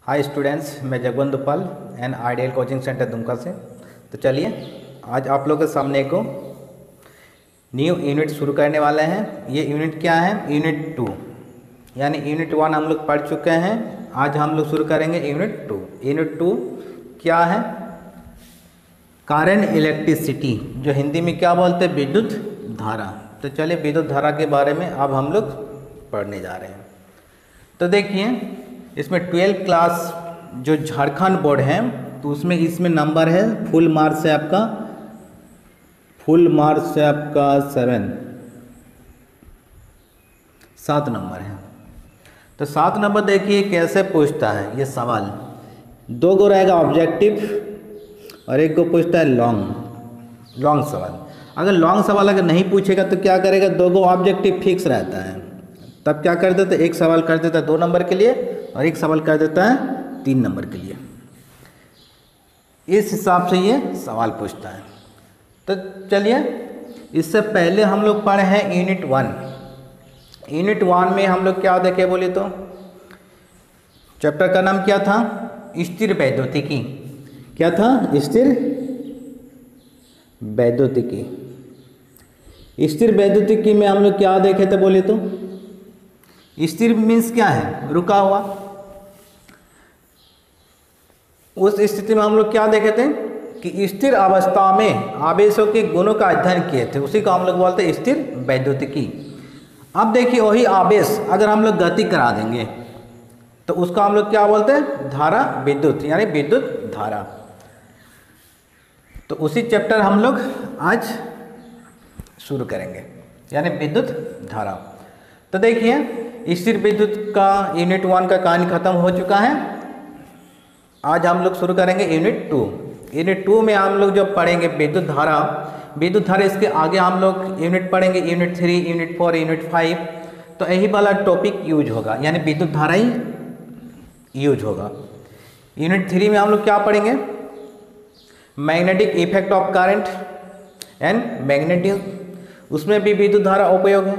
हाय students, मैं Jagwant Dupal and Ideal Coaching Centre Dumka से। तो चलिए आज आप लोगों के सामने को न्यू यूनिट शुरू करने वाले हैं। ये यूनिट क्या है? यूनिट 2, यानी यूनिट 1 हम लोग पढ़ चुके हैं। आज हम लोग शुरू करेंगे यूनिट 2। यूनिट 2 क्या है? करंट इलेक्ट्रिसिटी, जो हिंदी में क्या बोलते हैं? विद्युत धारा। तो चलिए विद्युत धारा के बारे में अब हम लोग पढ़ने जा रहे हैं। तो देखिए इसमें 12th क्लास जो झारखंड बोर्ड है तो उसमें इसमें नंबर है फुल मार्क्स है आपका 7 नंबर है। तो 7 नंबर देखिए कैसे पूछता है ये सवाल। 2 गो रहेगा ऑब्जेक्टिव और 1 को पूछता है लॉन्ग सवाल। अगर लॉन्ग सवाल अगर नहीं पूछेगा तो क्या करेगा? 2 गो ऑब्जेक्टिव फिक्स रहता है, तब क्या कर देता है? 1 सवाल कर देता है 2 नंबर के लिए और 1 सवाल कर देता है 3 नंबर के लिए। इस हिसाब से ये सवाल पूछता है। तो चलिए इससे पहले हम लोग पढ़े हैं यूनिट 1। यूनिट 1 में हम लोग क्या देखे बोले तो चैप्टर का नाम क्या था? स्थिर वैद्युतिकी। क्या था? स्थिर वैद्युतिकी। स्थिर वैद्युतिकी में हम लोग क्या देखे थे बोले तो? स्थिर मीन्स क्या है? रुका हुआ। उस स्थिति में हम लोग क्या देखे थे कि स्थिर अवस्था में आवेशों के गुणों का अध्ययन किए थे, उसी को हम लोग बोलते हैं स्थिर वैद्युतिकी। अब देखिए वही आवेश अगर हम लोग गति करा देंगे तो उसका हम लोग क्या बोलते हैं? धारा विद्युत, यानी विद्युत धारा। तो उसी चैप्टर हम लोग आज शुरू करेंगे, यानी विद्युत धारा। तो देखिए स्थिर विद्युत का यूनिट 1 का कहानी खत्म हो चुका है। आज हम लोग शुरू करेंगे यूनिट 2। यूनिट 2 में हम लोग जो पढ़ेंगे विद्युत धारा। विद्युत धारा इसके आगे हम लोग यूनिट पढ़ेंगे यूनिट 3, यूनिट 4, यूनिट 5। तो यही वाला टॉपिक यूज होगा, यानी विद्युत धारा ही यूज होगा। यूनिट 3 में हम लोग क्या पढ़ेंगे? Magnetic effect of current and magnetism. उसमें भी विद्युत धारा उपयोग है,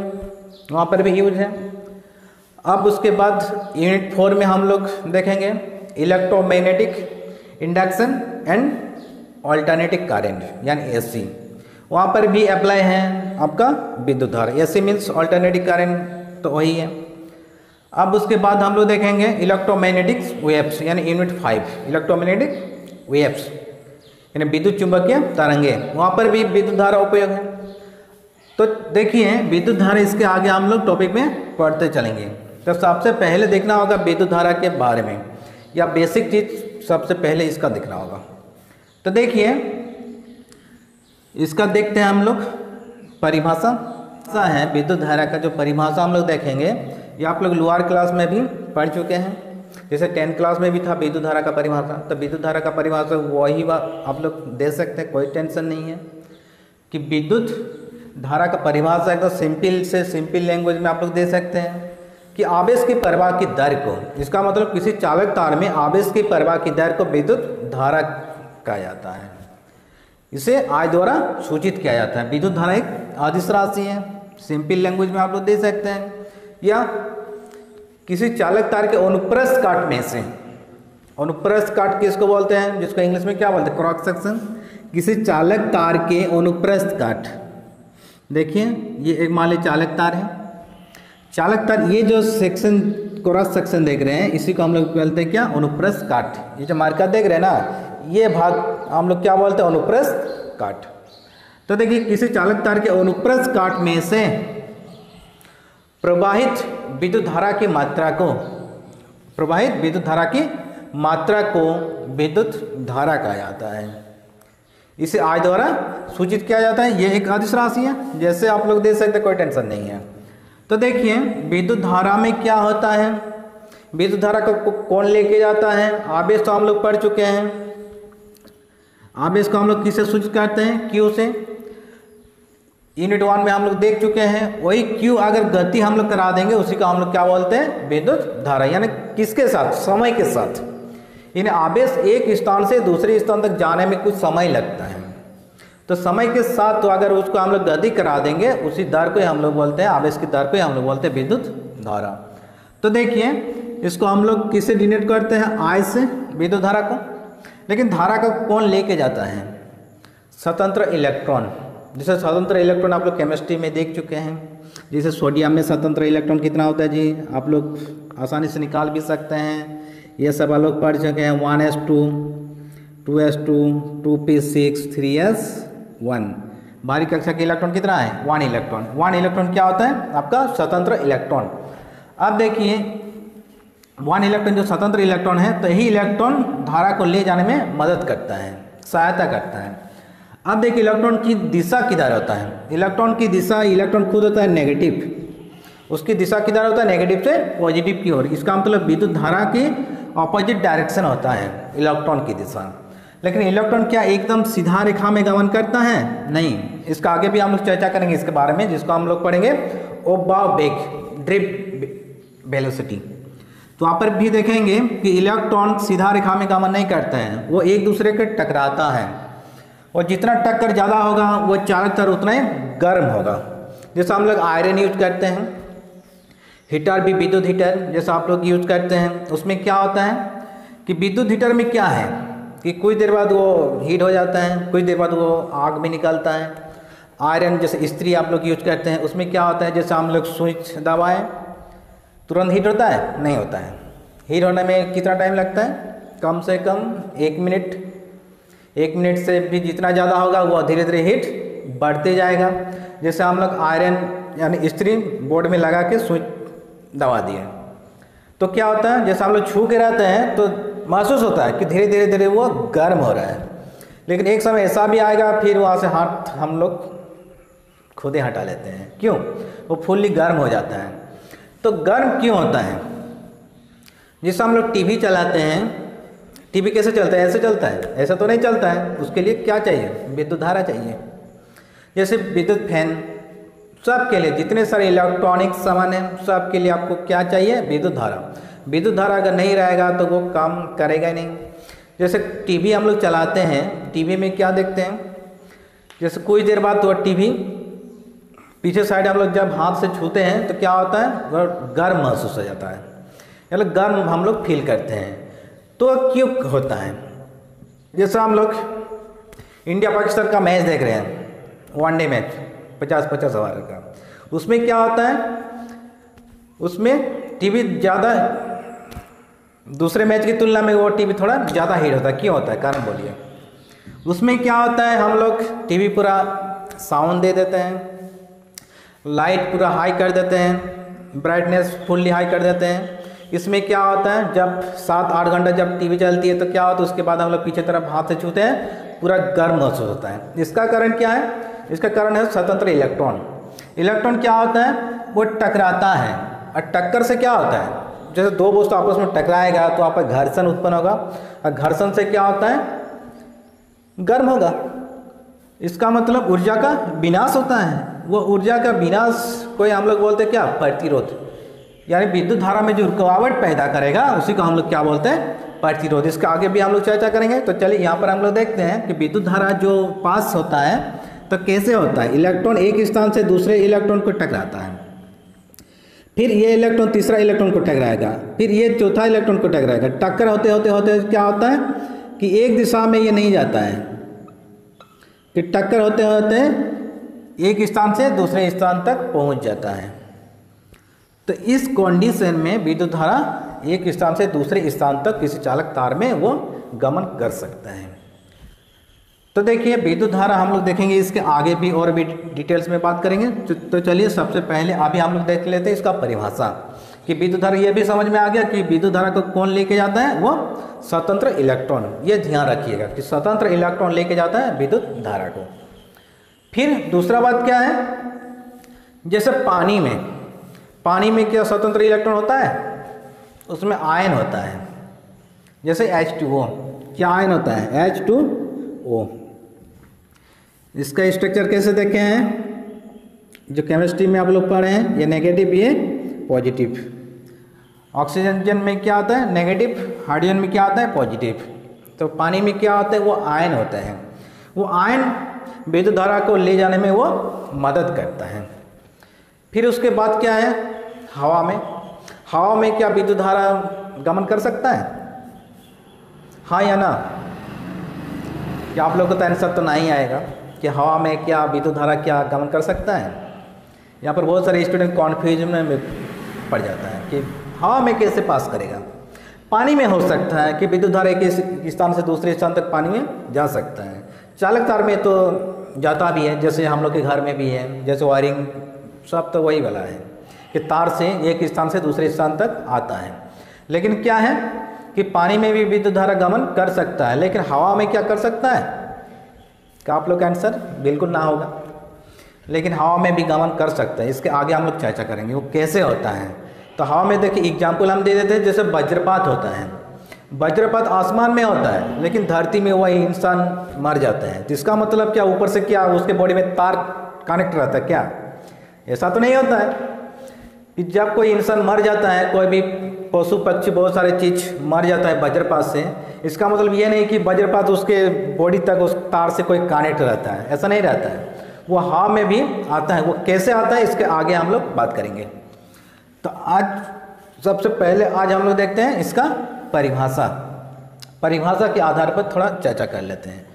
वहाँ पर भी यूज है। अब उसके बाद यूनिट 4 में हम लोग देखेंगे electromagnetic induction and alternating current, यानी एसी। वहाँ पर भी अप्लाई है आपका विद्युत धारा। एसी मीन्स ऑल्टरनेटिंग करंट, तो वही है। अब उसके बाद हम लोग देखेंगे इलेक्ट्रोमैग्नेटिक वेव्स, यानी यूनिट 5 इलेक्ट्रोमैग्नेटिक वेव्स, यानी विद्युत चुंबकीय तरंगे। वहाँ पर भी विद्युत धारा उपयोग है। तो देखिए विद्युत धारा इसके आगे हम लोग टॉपिक में पढ़ते चलेंगे। तो सबसे पहले देखना होगा विद्युत धारा के बारे में, या बेसिक चीज सबसे पहले इसका देखना होगा। तो देखिए इसका देखते हैं हम लोग परिभाषा है। विद्युत धारा का जो परिभाषा हम लोग देखेंगे ये आप लोग लोअर क्लास में भी पढ़ चुके हैं। जैसे 10th क्लास में भी था विद्युत धारा का परिभाषा। तो विद्युत धारा का परिभाषा वही आप लोग दे सकते हैं, कोई टेंशन नहीं है। कि विद्युत धारा का परिभाषा एकदम सिंपल से सिंपल लैंग्वेज में आप लोग दे सकते हैं कि आवेश की प्रवाह की दर को, इसका मतलब किसी चालक तार में आवेश की प्रवाह की दर को विद्युत धारा कहा जाता है। इसे I द्वारा सूचित किया जाता है। विद्युत धारा एक अदिश राशि है, सिंपल लैंग्वेज में आप लोग दे सकते हैं। या किसी चालक तार के अनुप्रस्थ काट में से, अनुप्रस्थ काट किसको बोलते हैं? जिसको इंग्लिश में क्या बोलते हैं? Cross section. किसी चालक तार के अनुप्रस्थ काट, देखिए ये एक मान लीजिए चालक तार है। चालक तार ये जो सेक्शन क्रॉस सेक्शन देख रहे हैं इसी को हम लोग बोलते हैं क्या? अनुप्रस्थ काट। ये जो मार्कर देख रहे हैं ना, ये भाग हम लोग क्या बोलते हैं? अनुप्रस्थ काट। तो देखिए किसी चालक तार के अनुप्रस्थ काट में से प्रवाहित विद्युत धारा की मात्रा को, प्रवाहित विद्युत धारा की मात्रा को विद्युत धारा कहा जाता है। इसे I द्वारा सूचित किया जाता है। ये एक अदिश राशि है, जैसे आप लोग दे सकते, कोई टेंशन नहीं है। तो देखिए विद्युत धारा में क्या होता है? विद्युत धारा को कौन लेके जाता है? आवेश तो हम लोग पढ़ चुके हैं। आवेश को हम लोग किससे सूचित करते हैं? Q से। यूनिट 1 में हम लोग देख चुके हैं। वही Q अगर गति हम लोग करा देंगे उसी का हम लोग क्या बोलते हैं? विद्युत धारा। यानी किसके साथ? समय के साथ। यानी आवेश एक स्थान से दूसरे स्थान तक जाने में कुछ समय लगता है, तो समय के साथ तो अगर उसको हम लोग गति करा देंगे उसी दर को हम लोग बोलते हैं, आवेश की दर को हम लोग बोलते हैं विद्युत धारा। तो देखिए इसको हम लोग किससे डिनोट करते हैं? I से, विद्युत धारा को। लेकिन धारा को कौन लेके जाता है? स्वतंत्र इलेक्ट्रॉन। जैसे स्वतंत्र इलेक्ट्रॉन आप लोग केमिस्ट्री में देख चुके हैं, जैसे सोडियम में स्वतंत्र इलेक्ट्रॉन कितना होता है जी, आप लोग आसानी से निकाल भी सकते हैं। ये सब आप लोग पढ़ चुके हैं, 1s2, 2s2, 2p6, 3s1। बाहरी कक्षा के इलेक्ट्रॉन कितना है? 1 इलेक्ट्रॉन। 1 इलेक्ट्रॉन क्या होता है? आपका स्वतंत्र इलेक्ट्रॉन। अब देखिए 1 इलेक्ट्रॉन जो स्वतंत्र इलेक्ट्रॉन है, तो यही इलेक्ट्रॉन धारा को ले जाने में मदद करता है, सहायता करता है। अब देखिए इलेक्ट्रॉन की दिशा किधर होता है? इलेक्ट्रॉन की दिशा, इलेक्ट्रॉन खुद होता है नेगेटिव, उसकी दिशा किधर होता है? नेगेटिव से पॉजिटिव की ओर। इसका मतलब विद्युत धारा की ऑपोजिट डायरेक्शन होता है इलेक्ट्रॉन की दिशा। लेकिन इलेक्ट्रॉन क्या एकदम सीधा रेखा में गमन करता है? नहीं। इसका आगे भी हम लोग चर्चा करेंगे इसके बारे में, जिसको हम लोग पढ़ेंगे ओब्बावेग, ड्रिफ्ट वेलोसिटी। तो वहाँ पर भी देखेंगे कि इलेक्ट्रॉन सीधा रेखा में गमन नहीं करते हैं, वो एक दूसरे के टकराता है, और जितना टक्कर ज़्यादा होगा वो चारों तरफ उतना ही गर्म होगा। जैसे हम लोग आयरन यूज करते हैं, हीटर भी विद्युत हीटर जैसा आप लोग यूज करते हैं, उसमें क्या होता है कि विद्युत हीटर में क्या है कि कुछ देर बाद वो हीट हो जाता है, कुछ देर बाद वो आग भी निकलता है। आयरन जैसे इस्त्री आप लोग यूज करते हैं, उसमें क्या होता है, जैसे हम लोग स्विच दबाएं तुरंत हीट होता है? नहीं होता है। हीट होने में कितना टाइम लगता है? कम से कम 1 मिनट। 1 मिनट से भी जितना ज़्यादा होगा वो धीरे धीरे हीट बढ़ते जाएगा। जैसे हम लोग आयरन यानी इस्त्री बोर्ड में लगा के स्विच दबा दिए, तो क्या होता है, जैसे हम लोग छू के रहते हैं तो महसूस होता है कि धीरे धीरे धीरे वो गर्म हो रहा है। लेकिन एक समय ऐसा भी आएगा फिर वहाँ से हाथ हम लोग खुद ही हटा लेते हैं। क्यों? वो फुल्ली गर्म हो जाता है। तो गर्म क्यों होता है? जैसे हम लोग टीवी चलाते हैं, टीवी कैसे चलता है? ऐसे चलता है? ऐसा तो नहीं चलता है। उसके लिए क्या चाहिए? विद्युत धारा चाहिए। जैसे विद्युत फैन, सब के लिए जितने सारे इलेक्ट्रॉनिक सामान हैं सब के लिए आपको क्या चाहिए? विद्युत धारा। विद्युत धारा अगर नहीं रहेगा तो वो काम करेगा ही नहीं। जैसे टीवी हम लोग चलाते हैं, टीवी में क्या देखते हैं, जैसे कुछ देर बाद तो टीवी पीछे साइड हम लोग जब हाथ से छूते हैं तो क्या होता है? वो गर्म महसूस हो जाता है, यानी गर्म हम लोग फील करते हैं। तो क्यों होता है? जैसे हम लोग इंडिया पाकिस्तान का मैच देख रहे हैं, वनडे मैच 50-50 ओवर का, उसमें क्या होता है, उसमें टीवी ज़्यादा दूसरे मैच की तुलना में वो टीवी थोड़ा ज़्यादा हीट होता है। क्यों होता है? कारण बोलिए। उसमें क्या होता है, हम लोग टीवी पूरा साउंड दे देते हैं, लाइट पूरा हाई कर देते हैं, ब्राइटनेस फुल्ली हाई कर देते हैं। इसमें क्या होता है, जब 7-8 घंटा जब टीवी चलती है तो क्या होता है, उसके बाद हम लोग पीछे तरफ हाथ से छूते हैं, पूरा गर्म महसूस होता है। इसका कारण क्या है? इसका कारण है स्वतंत्र इलेक्ट्रॉन। इलेक्ट्रॉन क्या होता है, वो टकराता है, और टक्कर से क्या होता है, जैसे दो वस्तु आपस में टकराएगा तो आप घर्षण उत्पन्न होगा, और घर्षण से क्या होता है, गर्म होगा। इसका मतलब ऊर्जा का विनाश होता है। वो ऊर्जा का विनाश कोई हम लोग बोलते हैं क्या, प्रतिरोध, यानी विद्युत धारा में जो रुकावट पैदा करेगा उसी को हम लोग क्या बोलते हैं, प्रतिरोध। इसका आगे भी हम लोग चर्चा करेंगे। तो चलिए यहाँ पर हम लोग देखते हैं कि विद्युत धारा जो पास होता है तो कैसे होता है। इलेक्ट्रॉन एक स्थान से दूसरे इलेक्ट्रॉन को टकराता है, फिर ये इलेक्ट्रॉन तीसरा इलेक्ट्रॉन को टकराएगा, फिर ये चौथा इलेक्ट्रॉन को टकराएगा। टक्कर होते होते होते क्या होता है कि एक दिशा में ये नहीं जाता है, कि टक्कर होते होते एक स्थान से दूसरे स्थान तक पहुंच जाता है। तो इस कंडीशन में विद्युत धारा एक स्थान से दूसरे स्थान तक किसी चालक तार में वो गमन कर सकता है। तो देखिए विद्युत धारा हम लोग देखेंगे, इसके आगे भी और भी डिटेल्स में बात करेंगे। तो चलिए सबसे पहले अभी हम लोग देख लेते हैं इसका परिभाषा, कि विद्युत धारा, ये भी समझ में आ गया कि विद्युत धारा को कौन लेके जाता है, वो स्वतंत्र इलेक्ट्रॉन। ये ध्यान रखिएगा कि स्वतंत्र इलेक्ट्रॉन लेके जाता है विद्युत धारा को। फिर दूसरा बात क्या है, जैसे पानी में क्या स्वतंत्र इलेक्ट्रॉन होता है, उसमें आयन होता है। जैसे H2O, क्या आयन होता है, H2O। इसका स्ट्रक्चर कैसे देखे हैं, जो केमिस्ट्री में आप लोग पढ़े हैं, ये नेगेटिव ये पॉजिटिव। ऑक्सीजन में क्या आता है, नेगेटिव, हाइड्रोजन में क्या आता है, पॉजिटिव। तो पानी में क्या होता है, वो आयन होते हैं। वो आयन विद्युत धारा को ले जाने में वो मदद करता है। फिर उसके बाद क्या है, हवा में क्या विद्युत धारा गमन कर सकता है? हाँ या ना? क्या आप लोगों को तो आंसर तो नहीं आएगा कि हवा में क्या विद्युत धारा क्या गमन कर सकता है। यहाँ पर बहुत सारे स्टूडेंट कॉन्फ्यूजन में पड़ जाता है कि हवा में कैसे पास करेगा। पानी में हो सकता है कि विद्युत धारा एक स्थान से दूसरे स्थान तक पानी में जा सकता है। चालक तार में तो जाता भी है, जैसे हम लोग के घर में भी है, जैसे वायरिंग सब तो वही वाला है कि तार से एक स्थान से दूसरे स्थान तक आता है। लेकिन क्या है कि पानी में भी विद्युत धारा गमन कर सकता है, लेकिन हवा में क्या कर सकता है? क्या आप लोग का आंसर बिल्कुल ना होगा, लेकिन हवा में भी गमन कर सकता है। इसके आगे हम लोग चर्चा करेंगे वो कैसे होता है। तो हवा में देखिए एग्जाम्पल हम दे देते हैं, जैसे वज्रपात होता है। वज्रपात आसमान में होता है, लेकिन धरती में वही इंसान मर जाता है। तो इसका मतलब क्या, ऊपर से क्या उसके बॉडी में तार कनेक्ट रहता है क्या? ऐसा तो नहीं होता है कि जब कोई इंसान मर जाता है, कोई भी पशु पक्षी बहुत सारे चीज़ मर जाता है वज्रपात से, इसका मतलब ये नहीं कि वज्रपात उसके बॉडी तक उस तार से कोई कनेक्ट रहता है, ऐसा नहीं रहता है। वो हवा में भी आता है। वो कैसे आता है इसके आगे हम लोग बात करेंगे। तो आज सबसे पहले आज हम लोग देखते हैं इसका परिभाषा के आधार पर थोड़ा चर्चा कर लेते हैं।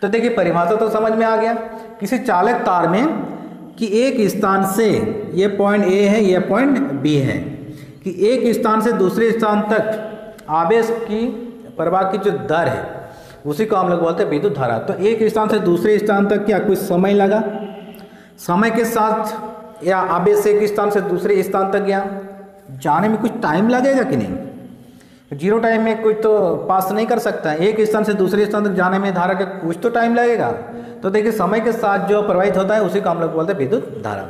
तो देखिए परिभाषा तो समझ में आ गया। किसी चालक तार में कि एक स्थान से, ये पॉइंट ए है, ये पॉइंट बी है, कि एक स्थान से दूसरे स्थान तक आवेश की प्रवाह की जो दर है उसी को हम लोग बोलते हैं विद्युत धारा। तो एक स्थान से दूसरे स्थान तक क्या कुछ समय लगा, समय के साथ या आवेश एक स्थान से दूसरे स्थान तक गया, जाने में कुछ टाइम लगेगा कि नहीं? जीरो टाइम में कुछ तो पास नहीं कर सकता है। एक स्थान से दूसरे स्थान तक जाने में धारा का कुछ तो टाइम लगेगा। तो देखिए समय के साथ जो प्रवाहित होता है उसी को हम लोग बोलते हैं विद्युत धारा।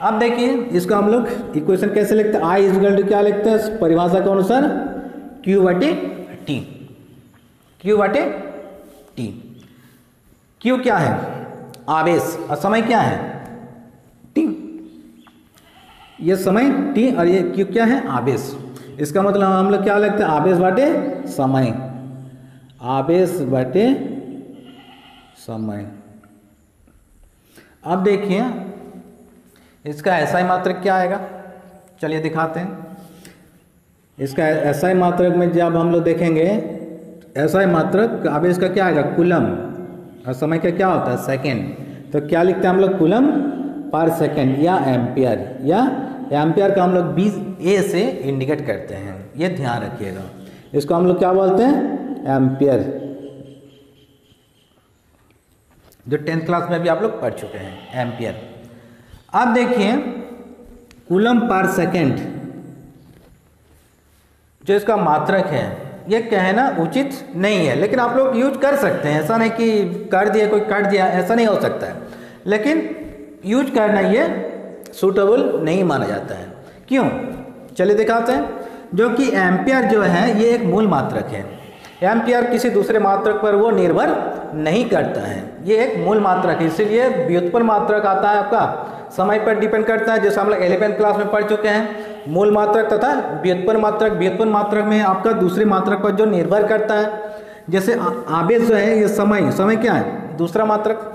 अब देखिए इसको हम लोग इक्वेशन कैसे लिखते हैं, आई इक्वल टू क्या लिखते हैं परिभाषा के अनुसार, क्यू बटे टी। क्यू बटे टी। क्यू क्या है? आवेश, और समय क्या है? टी। ये समय टी और ये क्यू क्या है? आवेश। इसका मतलब हम लोग क्या लिखते हैं, आवेश बटे समय, आवेश बटे समय। अब देखिए इसका एसआई मात्रक क्या आएगा, चलिए दिखाते हैं। इसका एसआई मात्रक में जब हम लोग देखेंगे, एसआई मात्रक आवेश का क्या आएगा? कूलम, और समय का क्या होता है? सेकेंड। तो क्या लिखते हैं हम लोग? कूलम पर सेकेंड या एम्पियर, या एम्पियर का हम लोग बी ए से इंडिकेट करते हैं, ये ध्यान रखिएगा। इसको हम लोग क्या बोलते हैं? एम्पियर, जो 10th क्लास में भी आप लोग पढ़ चुके हैं, एम्पियर। अब देखिए कूलम पर सेकेंड जो इसका मात्रक है, ये कहना उचित नहीं है, लेकिन आप लोग यूज कर सकते हैं। ऐसा नहीं कि कर दिया कोई काट दिया, ऐसा नहीं हो सकता है, लेकिन यूज करना ये सूटेबल नहीं माना जाता है। क्यों? चलिए दिखाते हैं। जो कि एम्पियर जो है ये एक मूल मात्रक है। एम्पियर किसी दूसरे मात्रक पर वो निर्भर नहीं करता है, ये एक मूल मात्रक है। इसीलिए व्युत्पन्न मात्रक आता है आपका समय पर डिपेंड करता है, जैसे हम लोग 11th क्लास में पढ़ चुके हैं। मूल मात्रक तथा व्युत्पन्न मात्रक। व्युत्पन्न मात्रक में आपका दूसरे मात्रक पर जो निर्भर करता है, जैसे आवेश जो है ये समय, समय क्या है? दूसरा मात्रक।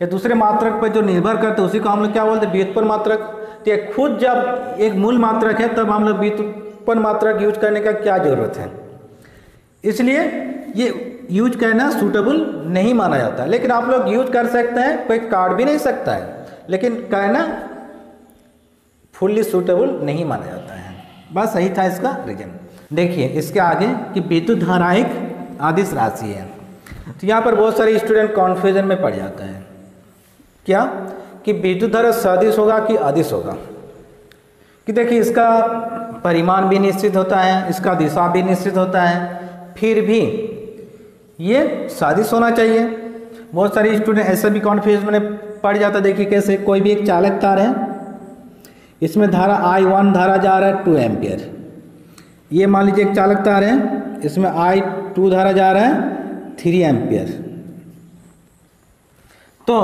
ये दूसरे मात्रक पर जो निर्भर करते हैं उसी को हम लोग क्या बोलते हैं? व्युत्पन्न मात्रक। तो ये खुद जब एक मूल मात्रक है तब हम लोग व्युत्पन्न मात्रक यूज करने का क्या जरूरत है, इसलिए ये यूज करना सूटेबल नहीं माना जाता। लेकिन आप लोग यूज कर सकते हैं, कोई काट भी नहीं सकता है, लेकिन कहना फुल्ली सूटेबल नहीं माना जाता है। बस सही था इसका रीजन। देखिए इसके आगे कि विद्युत धारा एक अदिश राशि है। तो यहाँ पर बहुत सारे स्टूडेंट कॉन्फ्यूजन में पड़ जाते हैं, क्या कि विद्युत धारा सदिश होगा कि अदिश होगा। कि देखिए इसका परिमाण भी निश्चित होता है, इसका दिशा भी निश्चित होता है, फिर भी ये सदिश होना चाहिए। बहुत सारे स्टूडेंट ऐसे भी कॉन्फ्यूजन में पड़ जाता। देखिए कैसे, कोई भी एक चालक तार है, इसमें धारा I1 धारा जा रहा है 2 एम्पियर। ये मान लीजिए एक चालक तार है, इसमें I2 धारा जा रहा है 3 एम्पियर। तो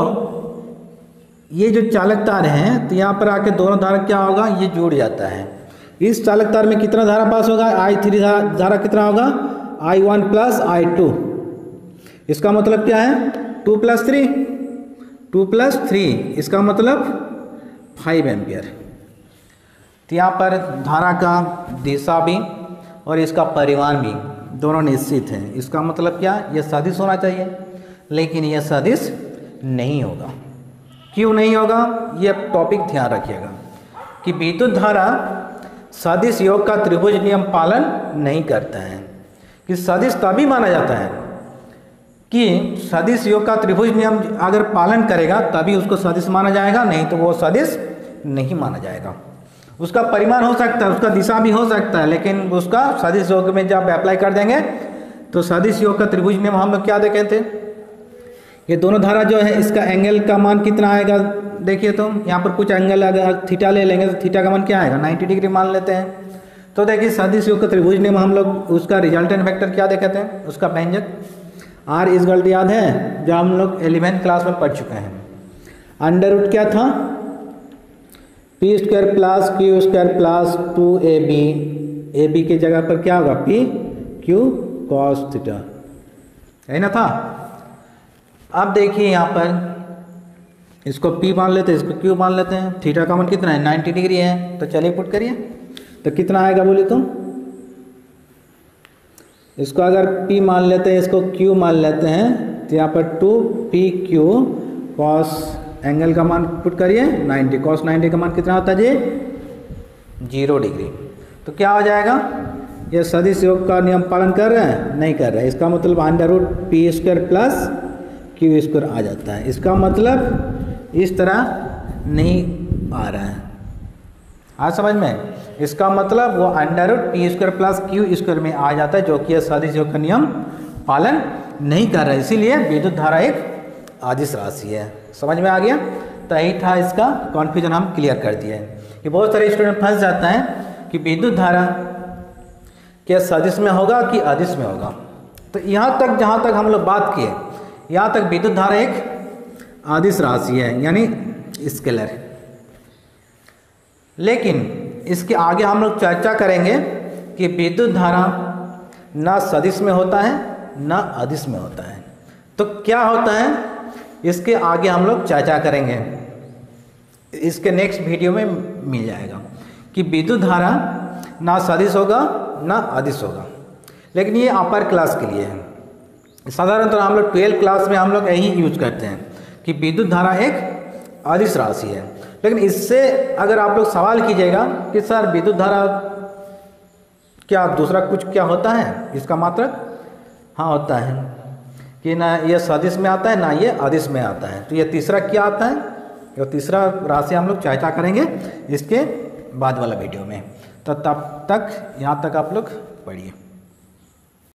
ये जो चालक तार है, तो यहाँ पर आके दोनों धारा क्या होगा, ये जुड़ जाता है। इस चालक तार में कितना धारा पास होगा? I3 धारा कितना होगा? I1 plus I2। इसका मतलब क्या है? 2 प्लस 3, 2 प्लस 3, इसका मतलब 5 एम्पियर। तो यहाँ पर धारा का दिशा भी और इसका परिमाण भी दोनों निश्चित हैं। इसका मतलब क्या, यह सदिश होना चाहिए, लेकिन यह सदिश नहीं होगा। क्यों नहीं होगा, यह टॉपिक ध्यान रखिएगा कि विद्युत धारा सदिश योग का त्रिभुज नियम पालन नहीं करता है। कि सदिश तभी माना जाता है कि सदिश योग का त्रिभुज नियम अगर पालन करेगा तभी उसको सदिश माना जाएगा, नहीं तो वो सदिश नहीं माना जाएगा। उसका परिमाण हो सकता है, उसका दिशा भी हो सकता है, लेकिन उसका सदिश योग में जब अप्लाई कर देंगे तो सदिश योग का त्रिभुज नियम हम लोग क्या देखे थे, ये दोनों धारा जो है इसका एंगल का मान कितना आएगा। देखिए तो यहाँ पर कुछ एंगल अगर थीटा ले लेंगे तो थीटा का मान क्या आएगा, 90 डिग्री मान लेते हैं। तो देखिए सदिश योग का त्रिभुज नियम हम लोग उसका रिजल्टेंट वेक्टर क्या देखे थे, उसका व्यंजक आर इस गलती याद है, जो हम लोग 11th क्लास में पढ़ चुके हैं। अंडर रूट क्या था, p square plus Q square plus 2ab, a b की जगह पर क्या होगा पी क्यू कॉस थीटा, है ना था। अब देखिए यहाँ पर इसको p मान लेते हैं, इसको q मान लेते हैं। थीटा का मान कितना है, 90 डिग्री है। तो चलिए पुट करिए, तो कितना आएगा बोले तुम, इसको अगर p मान लेते हैं, इसको q मान लेते हैं, तो यहाँ पर 2pq cos एंगल का मान पुट करिए 90, cos 90 का मान कितना होता है जी 0 डिग्री। तो क्या हो जाएगा, ये सदिश योग का नियम पालन कर रहे हैं, नहीं कर रहे हैं। इसका मतलब under root P square plus Q square आ जाता है। इसका मतलब इस तरह नहीं आ रहा है, आज समझ में। इसका मतलब वो under root P square plus Q square में आ जाता है, जो कि सदिश योग का नियम पालन नहीं कर रहा है। इसीलिए विद्युत धारा एक अदिश राशि है। समझ में आ गया। तो यही था, इसका कॉन्फ्यूजन हम क्लियर कर दिए हैं कि बहुत सारे स्टूडेंट फंस जाता है कि विद्युत धारा क्या सदिश में होगा कि अदिश में होगा। तो यहाँ तक जहाँ तक हम लोग बात किए, यहाँ तक विद्युत धारा एक अदिश राशि है, यानी स्केलर। लेकिन इसके आगे हम लोग चर्चा करेंगे कि विद्युत धारा ना सदिश में होता है ना अदिश में होता है। तो क्या होता है, इसके आगे हम लोग चर्चा करेंगे, इसके नेक्स्ट वीडियो में मिल जाएगा कि विद्युत धारा ना सदिश होगा ना अदिश होगा। लेकिन ये अपर क्लास के लिए है। साधारणतः हम लोग 12th क्लास में हम लोग यही यूज करते हैं कि विद्युत धारा एक अदिश राशि है। लेकिन इससे अगर आप लोग सवाल कीजिएगा कि सर विद्युत धारा क्या दूसरा कुछ क्या होता है, इसका मात्रक, हाँ होता है कि ना ये सदिश में आता है ना ये अदिश में आता है। तो ये तीसरा क्या आता है, ये तीसरा राशि हम लोग चर्चा करेंगे इसके बाद वाला वीडियो में। तो तब तक यहाँ तक आप लोग पढ़िए।